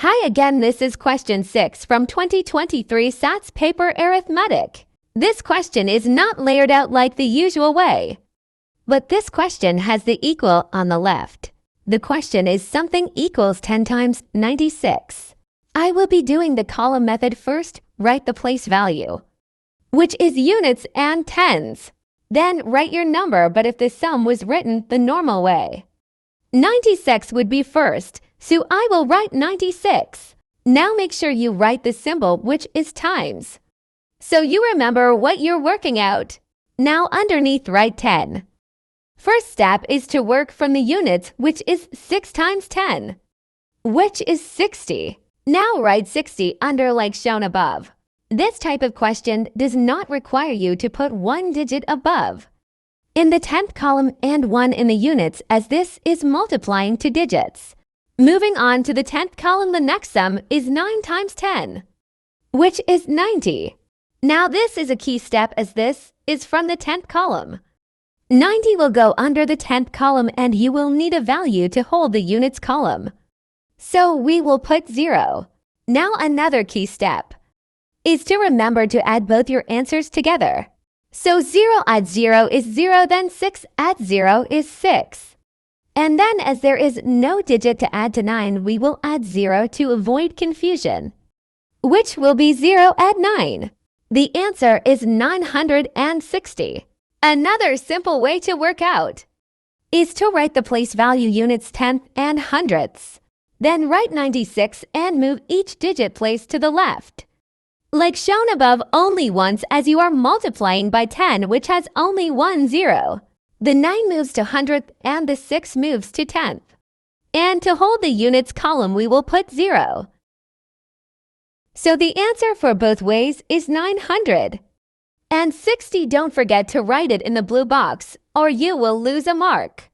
Hi again, this is question 6 from 2023 SATS paper arithmetic. This question is not layered out like the usual way, but this question has the equal on the left. The question is something equals 10 times 96. I will be doing the column method first. Write the place value, which is units and tens. Then write your number, but if the sum was written the normal way, 96 would be first, so I will write 96. Now make sure you write the symbol, which is times, so you remember what you're working out. Now underneath write 10. First step is to work from the units, which is 6 times 10, which is 60. Now write 60 under like shown above. This type of question does not require you to put one digit above in the 10th column and 1 in the units, as this is multiplying to digits. Moving on to the 10th column, the next sum is 9 times 10, which is 90. Now this is a key step, as this is from the 10th column. 90 will go under the 10th column, and you will need a value to hold the units column, so we will put 0. Now another key step is to remember to add both your answers together. So 0 add 0 is 0, then 6 add 0 is 6. And then, as there is no digit to add to 9, we will add 0 to avoid confusion, which will be 0 add 9. The answer is 960. Another simple way to work out is to write the place value units, tenth and hundredths. Then write 96 and move each digit place to the left, like shown above, only once, as you are multiplying by 10, which has only one 0. The 9 moves to hundredth and the 6 moves to tenth. And to hold the units column, we will put 0. So the answer for both ways is 900. And 60, don't forget to write it in the blue box, or you will lose a mark.